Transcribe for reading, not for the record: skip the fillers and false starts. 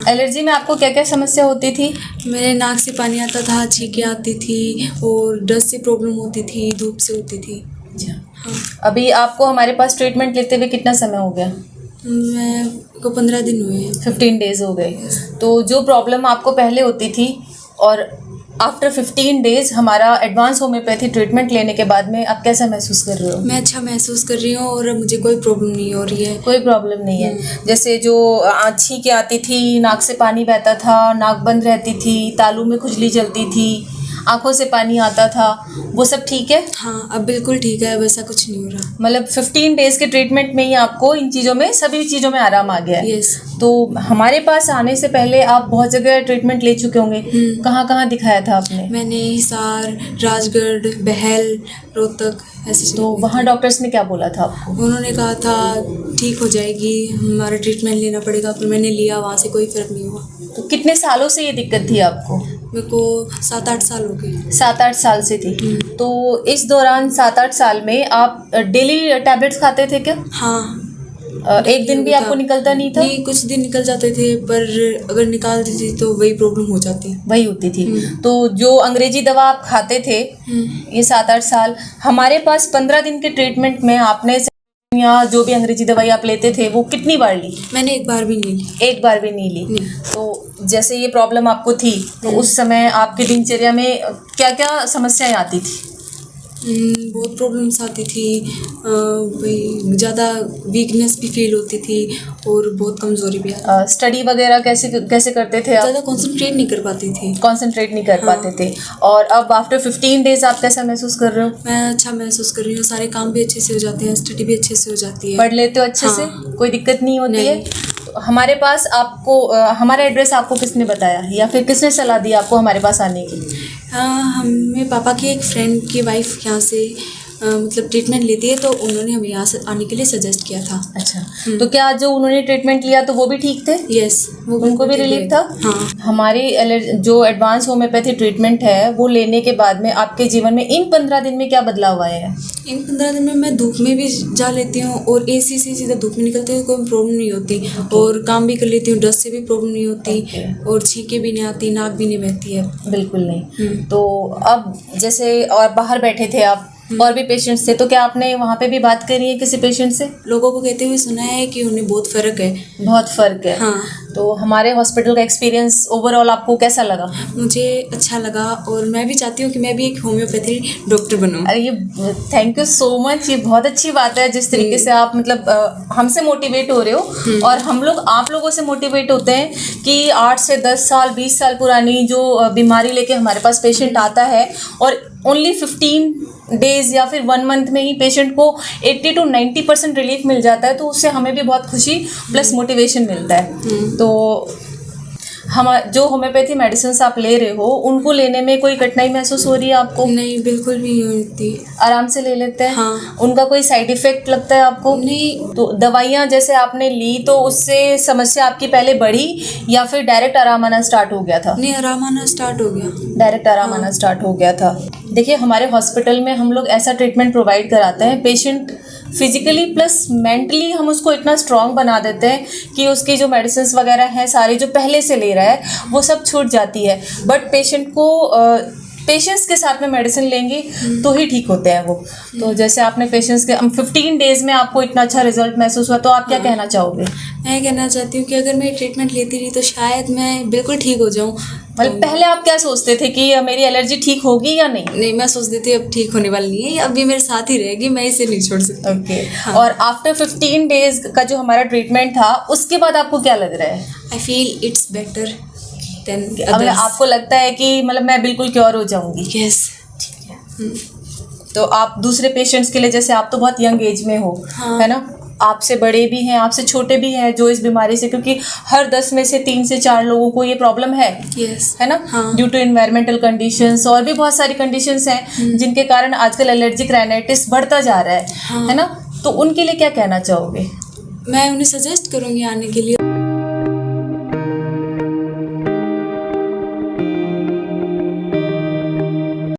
Allergy में आपको क्या क्या समस्या होती थी? मेरे नाक से पानी आता था, छींकें आती थी और डस्ट से प्रॉब्लम होती थी, धूप से होती थी। अच्छा, हाँ, अभी आपको हमारे पास ट्रीटमेंट लेते हुए कितना समय हो गया? मैं को 15 दिन हुए हैं। 15 डेज हो गए। तो जो प्रॉब्लम आपको पहले होती थी और आफ्टर 15 डेज हमारा एडवांस होम्योपैथी ट्रीटमेंट लेने के बाद में आप कैसा महसूस कर रहे हो? मैं अच्छा महसूस कर रही हूँ और अब मुझे कोई प्रॉब्लम नहीं हो रही है। कोई प्रॉब्लम नहीं है। जैसे जो छींकें आती थी, नाक से पानी बहता था, नाक बंद रहती थी, तालू में खुजली चलती थी, आंखों से पानी आता था, वो सब ठीक है? हाँ, अब बिल्कुल ठीक है, अब ऐसा कुछ नहीं हो रहा। मतलब 15 डेज के ट्रीटमेंट में ही आपको इन चीज़ों में, सभी चीज़ों में आराम आ गया है। यस। तो हमारे पास आने से पहले आप बहुत जगह ट्रीटमेंट ले चुके होंगे। कहाँ कहाँ दिखाया था आपने? मैंने हिसार, राजगढ़, बहल, रोहतक ऐसे तो वहाँ डॉक्टर्स ने क्या बोला था आपको? उन्होंने कहा था ठीक हो जाएगी, हमारा ट्रीटमेंट लेना पड़ेगा, पर मैंने लिया, वहाँ से कोई फ़र्क नहीं हुआ। तो कितने सालों से ये दिक्कत थी आपको? मेरे को 7-8 साल हो गए। 7-8 साल से थी। तो इस दौरान 7-8 साल में आप डेली टैबलेट्स खाते थे क्या? हाँ, एक दिन भी आपको निकलता नहीं था? नहीं, कुछ दिन निकल जाते थे, पर अगर निकालती थी तो वही प्रॉब्लम हो जाती। वही होती थी। तो जो अंग्रेजी दवा आप खाते थे ये 7-8 साल, हमारे पास 15 दिन के ट्रीटमेंट में आपने या जो भी अंग्रेजी दवाई आप लेते थे वो कितनी बार ली? मैंने एक बार भी नहीं ली। एक बार भी नहीं ली। तो जैसे ये प्रॉब्लम आपको थी तो उस समय आपकी दिनचर्या में क्या क्या समस्याएं आती थी? बहुत प्रॉब्लम्स आती थी, वही ज़्यादा वीकनेस भी फील होती थी और बहुत कमज़ोरी भी आती स्टडी वगैरह कैसे कैसे करते थे आप? ज़्यादा कंसंट्रेट नहीं कर पाती थी। कंसंट्रेट नहीं कर पाते थे। और अब आफ्टर 15 डेज आप कैसा महसूस कर रहे हो? मैं अच्छा महसूस कर रही हूँ, सारे काम भी अच्छे से हो जाते हैं, स्टडी भी अच्छे से हो जाती है। पढ़ लेते हो अच्छे से? कोई दिक्कत नहीं होती है? तो हमारे पास आपको हमारा एड्रेस आपको किसने बताया या फिर किसने सलाह दी आपको हमारे पास आने की? हाँ, हमें पापा की एक फ्रेंड की वाइफ यहाँ से मतलब ट्रीटमेंट लेती है, तो उन्होंने हमें यहाँ से आने के लिए सजेस्ट किया था। अच्छा, तो क्या जो उन्होंने ट्रीटमेंट लिया तो वो भी ठीक थे? यस, वो उनको भी रिलीफ था? हाँ। हमारी जो एडवांस होम्योपैथी ट्रीटमेंट है वो लेने के बाद में आपके जीवन में इन 15 दिन में क्या बदलाव आए हैं? इन 15 दिन में मैं धूप में भी जा लेती हूँ और एसी से सीधा धूप में निकलती हूँ, कोई प्रॉब्लम नहीं होती। और काम भी कर लेती हूँ, डस्ट से भी प्रॉब्लम नहीं होती और छींकें भी नहीं आती, नाक भी नहीं बहती है। बिल्कुल नहीं। तो अब जैसे और बाहर बैठे थे आप और भी पेशेंट्स थे, तो क्या आपने वहाँ पे भी बात करी है किसी पेशेंट से? लोगों को कहते हुए सुना है कि उन्हें बहुत फ़र्क है। बहुत फ़र्क है। हाँ। तो हमारे हॉस्पिटल का एक्सपीरियंस ओवरऑल आपको कैसा लगा? मुझे अच्छा लगा और मैं भी चाहती हूँ कि मैं भी एक होम्योपैथी डॉक्टर बनूँ। अरे ये थैंक यू सो मच, ये बहुत अच्छी बात है जिस तरीके से आप मतलब हमसे मोटिवेट हो रहे हो और हम लोग आप लोगों से मोटिवेट होते हैं कि 8 से 10 साल 20 साल पुरानी जो बीमारी लेके हमारे पास पेशेंट आता है और ओनली 15 डेज या फिर 1 मंथ में ही पेशेंट को 80 to 90% रिलीफ मिल जाता है, तो उससे हमें भी बहुत खुशी प्लस मोटिवेशन मिलता है। तो हम जो होम्योपैथी मेडिसिन आप ले रहे हो उनको लेने में कोई कठिनाई महसूस हो रही है आपको? नहीं, बिल्कुल भी नहीं होती, आराम से ले लेते हैं? हाँ। उनका कोई साइड इफेक्ट लगता है आपको? नहीं। तो दवाइयाँ जैसे आपने ली तो उससे समस्या आपकी पहले बढ़ी या फिर डायरेक्ट आराम आना स्टार्ट हो गया था? नहीं, आराम आना स्टार्ट हो गया। डायरेक्ट आराम आना स्टार्ट हो गया था। देखिए हमारे हॉस्पिटल में हम लोग ऐसा ट्रीटमेंट प्रोवाइड कराते हैं, पेशेंट फिजिकली प्लस मेंटली हम उसको इतना स्ट्रांग बना देते हैं कि उसकी जो मेडिसिन वगैरह हैं सारी जो पहले से ले रहा है वो सब छूट जाती है। बट पेशेंट को पेशेंस के साथ में मेडिसिन लेंगे तो ही ठीक होते हैं वो। तो जैसे आपने पेशेंस के 15 डेज में आपको इतना अच्छा रिजल्ट महसूस हुआ, तो आप क्या कहना चाहोगे? मैं कहना चाहती हूँ कि अगर मैं ट्रीटमेंट लेती रही तो शायद मैं बिल्कुल ठीक हो जाऊँ। मतलब पहले आप क्या सोचते थे कि मेरी एलर्जी ठीक होगी या नहीं? नहीं, मैं सोचती थी अब ठीक होने वाली नहीं है, अब भी मेरे साथ ही रहेगी, मैं इसे नहीं छोड़ सकती। ओके। और आफ्टर 15 डेज का जो हमारा ट्रीटमेंट था उसके बाद आपको क्या लग रहा है? I feel it's better than मतलब आपको लगता है कि मतलब मैं बिल्कुल क्योर हो जाऊंगी? यस। ठीक है। तो आप दूसरे पेशेंट्स के लिए, जैसे आप तो बहुत यंग एज में हो, है ना, आपसे बड़े भी हैं आपसे छोटे भी हैं जो इस बीमारी से, क्योंकि हर 10 में से 3 से 4 लोगों को ये प्रॉब्लम है। यस। है ना? ड्यू टू एनवायरमेंटल कंडीशंस और भी बहुत सारी कंडीशंस हैं जिनके कारण आजकल एलर्जिक राइनाइटिस बढ़ता जा रहा है। है ना? तो उनके लिए क्या कहना चाहोगे? मैं उन्हें सजेस्ट करूँगी आने के लिए।